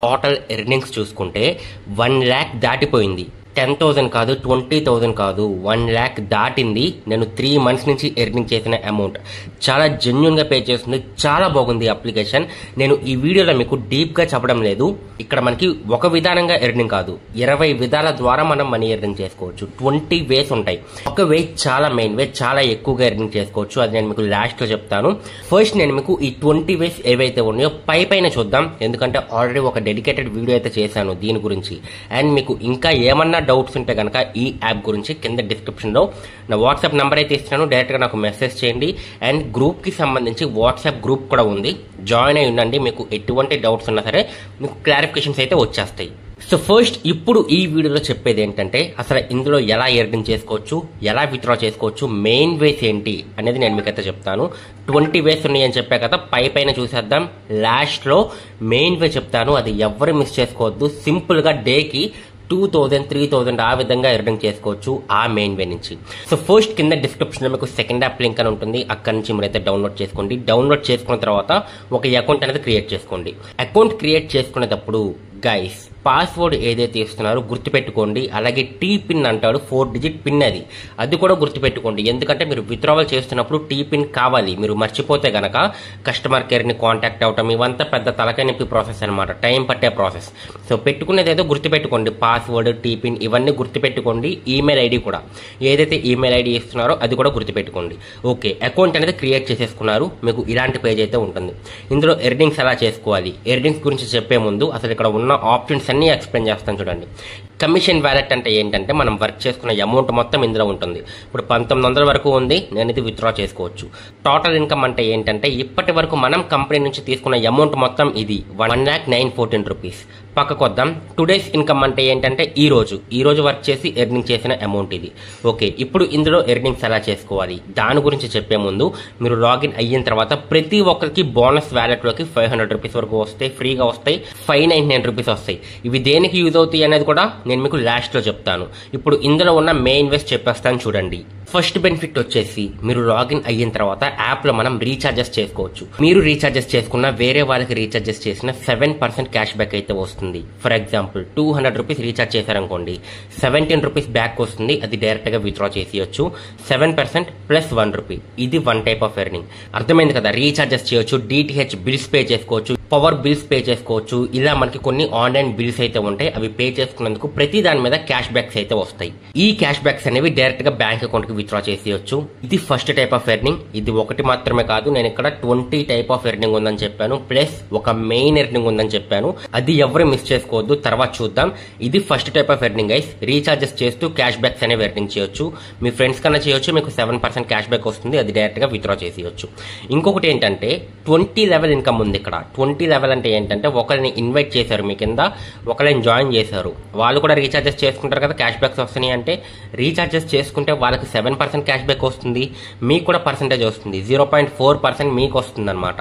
Total earnings చూసుకుంటే 1,00,000 దాటిపోయింది. 10,000 కాదు, 20,000 కాదు, 1,00,000 దాటింది. నేను 3 months నుంచి ఎర్నింగ్ చేసిన అమౌంట్ చాలా జెన్యున్గా పే చేస్తుంది. చాలా బాగుంది అప్లికేషన్. నేను ఈ వీడియోలో మీకు డీప్గా చెప్పడం లేదు. ఇక్కడ మనకి ఒక విధానంగా ఎర్నింగ్ కాదు, 20 విధాల ద్వారా మనం మనీ ఎర్నింగ్ చేసుకోవచ్చు. 20 వేస్ ఉంటాయి. ఒక వే చాలా మెయిన్ వే, చాలా ఎక్కువగా ఎర్నింగ్ చేసుకోవచ్చు. అది నేను మీకు లాస్ట్లో చెప్తాను. ఫస్ట్ నేను మీకు ఈ 20 వేస్ ఏవైతే ఉన్నాయో పైన చూద్దాం. ఎందుకంటే ఆల్రెడీ ఒక డెడికేటెడ్ వీడియో అయితే చేశాను దీని గురించి. అండ్ మీకు ఇంకా ఏమన్నా డౌట్స్ ఉంటే కనుక ఈ యాప్ గురించి కింద డిస్క్రిప్షన్ లో నా వాట్సాప్ నంబర్ అయితే ఇస్తున్నాను. డైరెక్ట్ గా నాకు మెసేజ్ చేయండి. అండ్ గ్రూప్ కి సంబంధించి వాట్సాప్ గ్రూప్ కూడా ఉంది, జాయిన్ అయి ఉండండి. మీకు ఎటువంటి డౌట్స్ ఉన్నా సరే మీకు క్లారిఫికేషన్స్ అయితే వచ్చేస్తాయి. సో ఫస్ట్ ఇప్పుడు ఈ వీడియోలో చెప్పేది ఏంటంటే అసలు ఇందులో ఎలా ఎర్నింగ్ చేసుకోవచ్చు, ఎలా విత్డ్రా చేసుకోవచ్చు, మెయిన్ వేస్ ఏంటి అనేది నేను మీకైతే చెప్తాను. 20 వేస్ ఉన్నాయని చెప్పా కదా, పైన చూసేద్దాం. లాస్ట్ లో మెయిన్ వే చెప్తాను, అది ఎవరు మిస్ చేసుకోవద్దు. సింపుల్ గా డేకి 2,000, 3,000 ఆ విధంగా ఎర్నింగ్ చేసుకోవచ్చు ఆ మెయిన్ వే నుంచి. సో ఫస్ట్ కింద డిస్క్రిప్షన్ లో మీకు సెకండ్ యాప్ లింక్ అని ఉంటుంది, అక్కడ నుంచి మీరైతే డౌన్లోడ్ చేసుకోండి. డౌన్లోడ్ చేసుకున్న తర్వాత ఒక అకౌంట్ అనేది క్రియేట్ చేసుకోండి. అకౌంట్ క్రియేట్ చేసుకునేటప్పుడు గైస్ పాస్వర్డ్ ఏదైతే ఇస్తున్నారో గుర్తుపెట్టుకోండి. అలాగే టీ పిన్ అంటాడు, 4 digit పిన్, అది కూడా గుర్తుపెట్టుకోండి. ఎందుకంటే మీరు విత్డ్రావల్ చేస్తున్నప్పుడు టీ పిన్ కావాలి. మీరు మర్చిపోతే గనక కస్టమర్ కేర్ ని కాంటాక్ట్ అవటం ఇవంతా పెద్ద తలకాయ నొప్పి ప్రాసెస్ అనమాట, టైం పట్టే ప్రాసెస్. సో పెట్టుకునేది ఏదో గుర్తుపెట్టుకోండి, పాస్వర్డ్, టీ పిన్ ఇవన్నీ గుర్తుపెట్టుకోండి. ఈమెయిల్ ఐడి కూడా ఏదైతే ఈమెయిల్ ఐడి ఇస్తున్నారో అది కూడా గుర్తుపెట్టుకోండి. ఓకే, అకౌంట్ అనేది క్రియేట్ చేసేసుకున్నారు. మీకు ఇలాంటి పేజ్ అయితే ఉంటుంది. ఇందులో ఎర్నింగ్స్ ఎలా చేసుకోవాలి, ఎర్నింగ్స్ గురించి చెప్పే ముందు అసలు ఇక్కడ ఉన్న ఆప్షన్స్ అన్ని ఎక్స్ప్లెయిన్ చేస్తాను చూడండి. కమిషన్ వ్యాలెట్ అంటే ఏంటంటే మనం వర్క్ చేసుకున్న అమౌంట్ మొత్తం ఇందులో ఉంటుంది. ఇప్పుడు 1,900 వరకు ఉంది, నేను ఇది విత్డ్రా చేసుకోవచ్చు. టోటల్ ఇన్కమ్ అంటే ఏంటంటే ఇప్పటి వరకు మనం కంపెనీ నుంచి తీసుకున్న అమౌంట్ మొత్తం ఇది 1,09,14 రూపీస్. పక్కకు వద్దాం. టుడేస్ ఇన్కమ్ అంటే ఏంటంటే ఈ రోజు వర్క్ చేసి ఎర్నింగ్ చేసిన అమౌంట్ ఇది. ఓకే, ఇప్పుడు ఇందులో ఎర్నింగ్స్ ఎలా చేసుకోవాలి దాని గురించి చెప్పే ముందు మీరు లాగిన్ అయిన తర్వాత ప్రతి ఒక్కరికి బోనస్ వ్యాలెట్ లోకి 500 రూపీస్ వరకు వస్తాయి, ఫ్రీగా వస్తాయి. 599 రూపీస్ వస్తాయి. ఇవి దేనికి యూజ్ అవుతాయి అనేది కూడా నేను మీకు లాస్ట్ లో చెప్తాను. ఇప్పుడు ఇందులో ఉన్న మెయిన్ వేస్ చెప్పేస్తాను చూడండి. ఫస్ట్ బెనిఫిట్ వచ్చేసి మీరు లాగిన్ అయిన తర్వాత యాప్ లో మనం రీఛార్జెస్ చేసుకోవచ్చు. మీరు రీఛార్జెస్ చేసుకున్న వేరే వాళ్ళకి రీఛార్జెస్ చేసిన 7% క్యాష్ బ్యాక్ అయితే వస్తుంది. ఫర్ ఎగ్జాంపుల్ 200 రూపీస్ రీఛార్జ్ చేశారనుకోండి, 17 రూపీస్ బ్యాక్ వస్తుంది. అది డైరెక్ట్ గా విత్డ్రా చేసేయచ్చు. 7% ప్లస్ 1 రూపీ, ఇది వన్ టైప్ ఆఫ్ ఎర్నింగ్. అర్థమైంది కదా. రీఛార్జెస్ చేయొచ్చు, DTH బిల్స్ పే చేసుకోవచ్చు, పవర్ బిల్స్ పే చేసుకోవచ్చు. ఇలా మనకి కొన్ని ఆన్లైన్ బిల్స్ అయితే ఉంటాయి. అవి పే చేసుకున్నందుకు ప్రతి దాని మీద క్యాష్ బ్యాక్స్ అయితే వస్తాయి. ఈ క్యాష్ బ్యాక్స్ అనేవి డైరెక్ట్ గా బ్యాంక్ అకౌంట్ కి విత్డ్రా చేసేయచ్చు. ఇది ఫస్ట్ టైప్ ఆఫ్ ఎర్నింగ్. ఇది ఒకటి మాత్రమే కాదు, నేను ఇక్కడ 20 టైప్ ఆఫ్ ఎర్నింగ్ ఉందని చెప్పాను, ప్లస్ ఒక మెయిన్ ఎర్నింగ్ ఉందని చెప్పాను. అది ఎవరు మిస్ చేసుకోవద్దు, తర్వాత చూద్దాం. ఇది first type of earning guys. Recharges చేస్తూ క్యాష్ బ్యాక్స్ అనేవి ఎర్నింగ్ చేయొచ్చు. మీ ఫ్రెండ్స్ కన్నా చేయొచ్చు, మీకు 7% క్యాష్ బ్యాక్ వస్తుంది. అది డైరెక్ట్ గా విత్డ్రా చేసేయచ్చు. ఇంకొకటి ఏంటంటే 20 లెవెల్ ఇన్కమ్ ఉంది ఇక్కడ. 20 లెవెల్ అంటే ఏంటంటే ఒకరిని ఇన్వైట్ చేశారు మీ కింద, ఒకరిని జాయిన్ చేశారు, వాళ్ళు కూడా రీఛార్జెస్ చేసుకుంటారు కదా, క్యాష్ బ్యాక్స్ వస్తున్నాయి అంటే రీఛార్జెస్ చేసుకుంటే వాళ్ళకి 7% క్యాష్ బ్యాక్ వస్తుంది, మీకు కూడా పర్సెంటేజ్ వస్తుంది. 0.4% మీకు వస్తుంది అనమాట.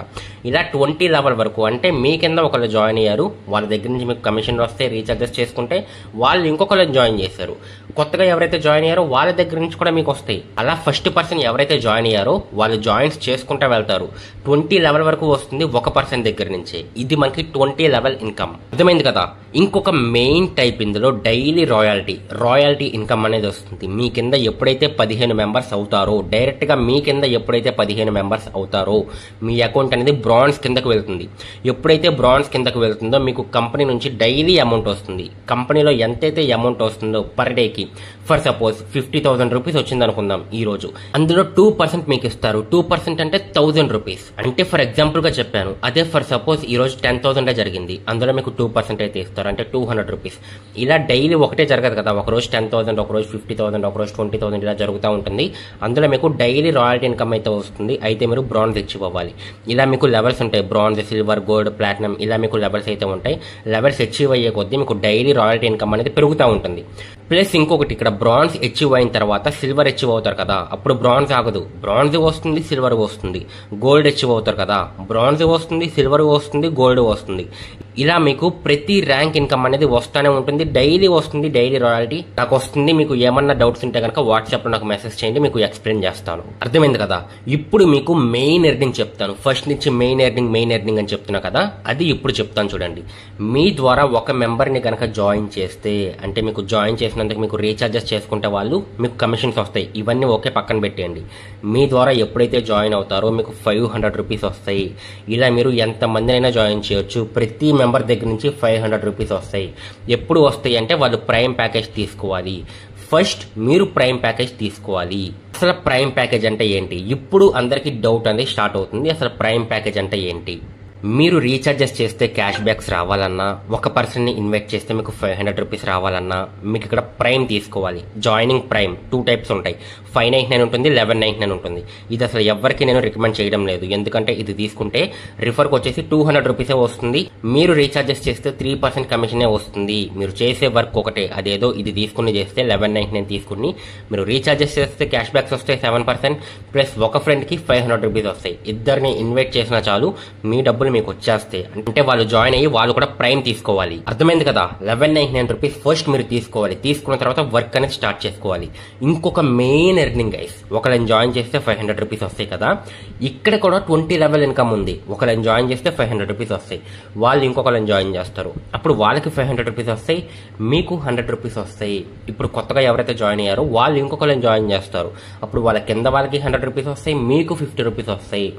ఇలా 20 లెవెల్ వరకు అంటే మీ కింద ఒకళ్ళు జాయిన్ అయ్యారు, వాళ్ళ దగ్గర నుంచి మీకు కమిషన్ వస్తే రీఛార్జెస్ చేసుకుంటే వాళ్ళు ఇంకొకళ్ళని జాయిన్ చేశారు, కొత్తగా ఎవరైతే జాయిన్ అయ్యారో వాళ్ళ దగ్గర నుంచి కూడా మీకు వస్తాయి. అలా ఫస్ట్ పర్సన్ ఎవరైతే జాయిన్ అయ్యారో వాళ్ళు జాయిన్స్ చేసుకుంటూ వెళ్తారు. 20 లెవెల్ వరకు వస్తుంది ఒక పర్సన్ దగ్గర నుంచే. ఇది మనకి 20 లెవెల్ ఇన్కమ్. అర్థమైంది కదా. ఇంకొక మెయిన్ టైప్ ఇందులో డైలీ రాయల్టీ ఇన్కమ్ అనేది వస్తుంది. మీ కింద ఎప్పుడైతే 15 మెంబర్స్ అవుతారో, డైరెక్ట్ గా మీ కింద ఎప్పుడైతే 15 మెంబర్స్ అవుతారో మీ అకౌంట్ అనేది బ్రాంజ్ కిందకు వెళ్తుంది. ఎప్పుడైతే బ్రాంజ్ కిందకు వెళ్తుందో మీకు కంపెనీ నుంచి డైలీ అమౌంట్ వస్తుంది. కంపెనీలో ఎంతైతే అమౌంట్ వస్తుందో పర్ డేకి, ఫర్ సపోజ్ 50,000 రూపీస్ వచ్చింది అనుకుందాం ఈ రోజు, అందులో 2% మీకు ఇస్తారు. 2% అంటే 1,000 రూపీస్. అంటే ఫర్ ఎగ్జాంపుల్ గా చెప్పాను. అదే ఫర్ సపోజ్ ఈ రోజు 10,000 జరిగింది, అందులో మీకు 2% అయితే ఇస్తారు, అంటే 200 రూపీస్. ఇలా డైలీ ఒకటే జరగదు కదా, ఒక రోజు 10,000, ఒక రోజు 50,000, ఒక రోజు 20,000 ఇలా జరుగుతూ ఉంటుంది. అందులో మీకు డైలీ రాయల్టీ ఇన్కమ్ అయితే వస్తుంది. అయితే మీరు బ్రాంజ్ అచీవ్ అవ్వాలి. ఇలా మీకు లెవెల్స్ ఉంటాయి, బ్రాంజ్, సిల్వర్, గోల్డ్, ప్లాటినం, ఇలా మీకు లెవెల్స్ అయితే ఉంటాయి. లెవెల్స్ అచీవ్ అయ్యే కొద్దీ మీకు డైలీ రాయల్టీ ఇన్కమ్ అనేది పెరుగుతూ ఉంటుంది. ప్లస్ ఇంకొకటి, ఇక్కడ బ్రాంజ్ అచీవ్ అయిన తర్వాత సిల్వర్ అచీవ్ అవుతారు కదా, అప్పుడు బ్రాంజ్ ఆగదు, బ్రాంజ్ వస్తుంది, సిల్వర్ వస్తుంది. గోల్డ్ అచీవ్ అవుతారు కదా, బ్రాంజ్ వస్తుంది, సిల్వర్ వస్తుంది, గోల్డ్ వస్తుంది. ఇలా మీకు ప్రతి ర్యాంక్ ఇన్కమ్ అనేది వస్తూనే ఉంటుంది, డైలీ వస్తుంది, డైలీ రాయల్టీ నాకు వస్తుంది. మీకు ఏమన్నా డౌట్స్ ఉంటే కనుక వాట్సాప్లో నాకు మెసేజ్ చేయండి, మీకు ఎక్స్ప్లెయిన్ చేస్తాను. అర్థమైంది కదా? ఇప్పుడు మీకు మెయిన్ ఎర్నింగ్ చెప్తాను. ఫస్ట్ నుంచి మెయిన్ ఎర్నింగ్ అని చెప్తున్నా కదా, అది ఇప్పుడు చెప్తాను చూడండి. మీ ద్వారా ఒక మెంబర్ని కనుక జాయిన్ చేస్తే, అంటే మీకు జాయిన్ చేసినందుకు మీకు రీఛార్జెస్ చేసుకుంటే వాళ్ళు మీకు కమిషన్స్ వస్తాయి. ఇవన్నీ ఓకే పక్కన పెట్టేయండి. మీ ద్వారా ఎప్పుడైతే జాయిన్ అవుతారో మీకు 500 రూపీస్ వస్తాయి. ఇలా మీరు ఎంతమందినైనా జాయిన్ చేయొచ్చు. ప్రతి మెంబర్ దగ్గర నుంచి 500 రూపీస్ వస్తాయి. ఎప్పుడు వస్తాయి అంటే వాళ్ళు ప్రైమ్ ప్యాకేజ్ తీసుకోవాలి. ఫస్ట్ మీరు ప్రైమ్ ప్యాకేజ్ తీసుకోవాలి. అసలు ప్రైమ్ ప్యాకేజ్ అంటే ఏంటి? ఇప్పుడు అందరికీ డౌట్ అనేది స్టార్ట్ అవుతుంది. అసలు ప్రైమ్ ప్యాకేజ్ అంటే ఏంటి? మీరు రీఛార్జెస్ చేస్తే క్యాష్ బ్యాక్స్ రావాలన్నా, ఒక పర్సన్ని ఇన్వైట్ చేస్తే మీకు 500 రూపీస్ రావాలన్నా మీకు ఇక్కడ ప్రైమ్ తీసుకోవాలి. జాయినింగ్ ప్రైమ్ 2 టైప్స్ ఉంటాయి. 599 ఉంటుంది, 1199 ఉంటుంది. ఇది అసలు ఎవరికి నేను రికమెండ్ చేయడం లేదు, ఎందుకంటే ఇది తీసుకుంటే రిఫర్కి వచ్చేసి 200 రూపీసే వస్తుంది. మీరు రీఛార్జెస్ చేస్తే 3% కమిషనే వస్తుంది. మీరు చేసే వర్క్ ఒకటే, అదేదో ఇది తీసుకుని చేస్తే 1199 తీసుకుని మీరు రీఛార్జెస్ చేస్తే క్యాష్ బ్యాక్స్ వస్తాయి 7%, ప్లస్ ఒక ఫ్రెండ్కి 500 రూపీస్ వస్తాయి. ఇద్దరిని ఇన్వైట్ చేసినా చాలు మీ డబ్బులు మీకు వచ్చేస్తాయి. అంటే వాళ్ళు జాయిన్ అయ్యి వాళ్ళు కూడా ప్రైమ్ తీసుకోవాలి. అర్థమైంది కదా? 1199 రూపీస్ ఫస్ట్ మీరు తీసుకోవాలి. తీసుకున్న తర్వాత వర్క్ అనేది స్టార్ట్ చేసుకోవాలి. ఇంకొక మెయిన్ ఎర్నింగ్ గైస్, ఒకళ్ళని జాయిన్ చేస్తే 500 రూపీస్ వస్తాయి కదా, ఇక్కడ కూడా 20 లెవెల్ ఇన్కమ్ ఉంది. ఒకళ్ళని జాయిన్ చేస్తే 500 రూపీస్ వస్తాయి. వాళ్ళు ఇంకొకళ్ళని జాయిన్ చేస్తారు, అప్పుడు వాళ్ళకి 500 రూపీస్ వస్తాయి, మీకు 100 రూపీస్ వస్తాయి. ఇప్పుడు కొత్తగా ఎవరైతే జాయిన్ అయ్యారో వాళ్ళు ఇంకొకళ్ళని జాయిన్ చేస్తారు, అప్పుడు వాళ్ళ కింద వాళ్ళకి 100 రూపీస్ వస్తాయి, మీకు 50 రూపీస్ వస్తాయి.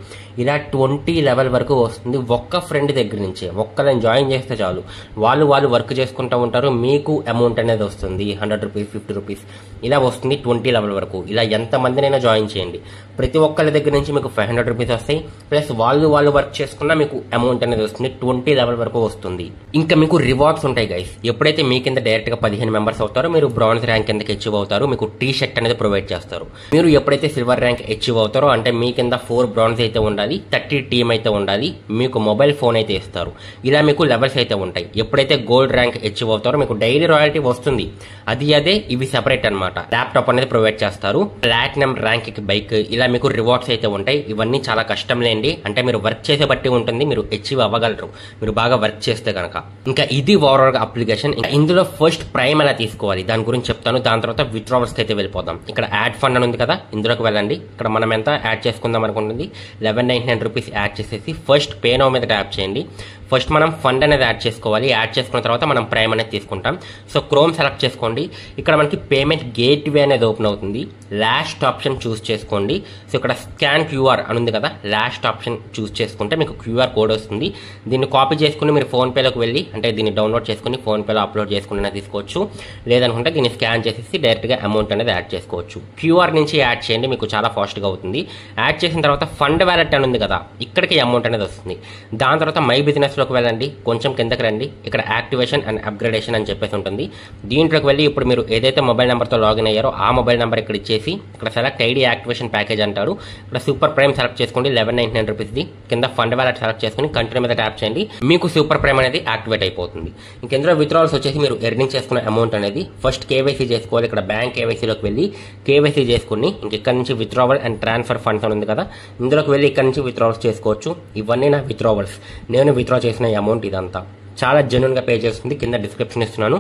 ఇలా 20 లెవెల్ వరకు వస్తుంది. ఒక్క ఫ్రెండ్ దగ్గర నుంచే ఒక్కళ్ళని జాయిన్ చేస్తే చాలు, వాళ్ళు వర్క్ చేసుకుంటూ ఉంటారు, మీకు అమౌంట్ అనేది వస్తుంది. 100 రూపీస్, 50 రూపీస్ ఇలా వస్తుంది 20 లెవెల్ వరకు. ఇలా ఎంతమందినైనా జాయిన్ చేయండి, ప్రతి ఒక్కళ్ళ దగ్గర నుంచి మీకు 500 రూపీస్ వస్తాయి. ప్లస్ వాళ్ళు వర్క్ చేసుకున్నా మీకు అమౌంట్ అనేది వస్తుంది. 20 లెవెల్ వరకు వస్తుంది. ఇంకా మీకు రివార్డ్స్ ఉంటాయి గైస్. ఎప్పుడైతే మీ కింద డైరెక్ట్ గా 15 మెంబర్స్ అవుతారో మీరు బ్రాంజ్ ర్యాంక్ కిందకి అచీవ్ అవుతారు. మీకు టీ షర్ట్ అనేది ప్రొవైడ్ చేస్తారు. మీరు ఎప్పుడైతే సిల్వర్ ర్యాంక్ అచీవ్ అవుతారో, అంటే మీ కింద 4 బ్రాంజ్ అయితే ఉండాలి, 30 టీమ్ అయితే ఉండాలి, మీకు మొబైల్ ఫోన్ అయితే ఇస్తారు. ఇలా మీకు లెవెల్స్ అయితే ఉంటాయి. ఎప్పుడైతే గోల్డ్ ర్యాంక్ అచీవ్ అవుతారో మీకు డైలీ రాయల్టీ వస్తుంది. అదే ఇవి సెపరేట్ అనమాట. ల్యాప్టాప్ అనేది ప్రొవైడ్ చేస్తారు. ప్లాటినం ర్యాంక్ కి బైక్, ఇలా మీకు రివార్డ్స్ అయితే ఉంటాయి. ఇవన్నీ చాలా కష్టం లేండి, అంటే మీరు వర్క్ చేసే బట్టి ఉంటుంది, మీరు అచీవ్ అవ్వగలరు మీరు బాగా వర్క్ చేస్తే కనుక. ఇంకా ఇది ఓవరాల్ గా అప్లికేషన్. ఇందులో ఫస్ట్ ప్రైమ్ ఎలా తీసుకోవాలి దాని గురించి చెప్తాను. దాని తర్వాత విత్డ్రావల్స్ కి అయితే వెళ్ళిపోదాం. ఇక్కడ యాడ్ ఫండ్ అని ఉంది కదా, ఇందులోకి వెళ్ళండి. ఇక్కడ మనం ఎంత యాడ్ చేసుకుందాం అనుకుంటుంది 1199 రూపీస్ యాడ్ చేసేసి ఫస్ట్ పే నౌ మీద ట్యాప్ చేయండి. ఫస్ట్ మనం ఫండ్ అనేది యాడ్ చేసుకోవాలి. యాడ్ చేసుకున్న తర్వాత మనం ప్రైమ్ అనేది తీసుకుంటాం. సో క్రోమ్ సెలెక్ట్ చేసుకోండి. ఇక్కడ మనకి పేమెంట్ గేట్వే అనేది ఓపెన్ అవుతుంది. లాస్ట్ ఆప్షన్ చూస్ చేసుకోండి. సో ఇక్కడ స్కాన్ క్యూఆర్ అని ఉంది కదా, లాస్ట్ ఆప్షన్ చూస్ చేసుకుంటే మీకు క్యూఆర్ కోడ్ వస్తుంది. దీన్ని కాపీ చేసుకుని మీరు ఫోన్పేలోకి వెళ్ళి, అంటే దీన్ని డౌన్లోడ్ చేసుకుని ఫోన్పేలో అప్లోడ్ చేసుకుని తీసుకోవచ్చు. లేదనుకుంటే దీన్ని స్కాన్ చేసేసి డైరెక్ట్గా అమౌంట్ అనేది యాడ్ చేసుకోవచ్చు. క్యూఆర్ నుంచి యాడ్ చేయండి, మీకు చాలా ఫాస్ట్గా అవుతుంది. యాడ్ చేసిన తర్వాత ఫండ్ వ్యాలెట్ అని ఉంది కదా, ఇక్కడికి అమౌంట్ అనేది వస్తుంది. దాని తర్వాత మై బిజినెస్ లోకి వెళ్ళండి, కొంచెం కిందకి రండి. ఇక్కడ యాక్టివేషన్ అండ్ అప్గ్రేడేషన్ అని చెప్పేసి ఉంటుంది. దీంట్లోకి వెళ్ళి ఇప్పుడు మీరు ఏదైతే మొబైల్ నెంబర్తో లాగిన్ అయ్యారో ఆ మొబైల్ నెంబర్ ఇక్కడ ఇచ్చేసి ఇక్కడ సెలెక్ట్ ఐడి యాక్టివేషన్ ప్యాకేజ్ అంటారు. ఇక్కడ సూపర్ ప్రైమ్ సెలెక్ట్ చేసుకోండి, 1199 రూపీస్ది. కింద ఫండ్ వ్యాలెట్ సెలెక్ట్ చేసుకుని కంటిన్యూ మీద ట్యాప్ చేయండి, మీకు సూపర్ ప్రైమ్ అనేది యాక్టివేట్ అయిపోతుంది. ఇంకెందులో విత్డ్రావల్స్ వచ్చేసి మీరు ఎర్నింగ్ చేసుకున్న అమౌంట్ అనేది ఫస్ట్ కేవైసీ చేసుకోవాలి. ఇక్కడ బ్యాంక్ కేవైసీలోకి వెళ్ళి కేవైసీ చేసుకుని ఇక్కడ నుంచి విత్డ్రావల్ అండ్ ట్రాన్స్ఫర్ ఫండ్స్ అని ఉంది కదా, ఇందులోకి వెళ్ళి ఇక్కడ నుంచి విత్డ్రావల్స్ చేసుకోవచ్చు. ఇవన్నీ నా విత్డ్రావల్స్, నేను విత్డ్రా చేసిన అమౌంట్ ఇదంతా చాలా జెన్యూన్ గా పే చేస్తుంది. కింద డిస్క్రిప్షన్ ఇస్తున్నాను.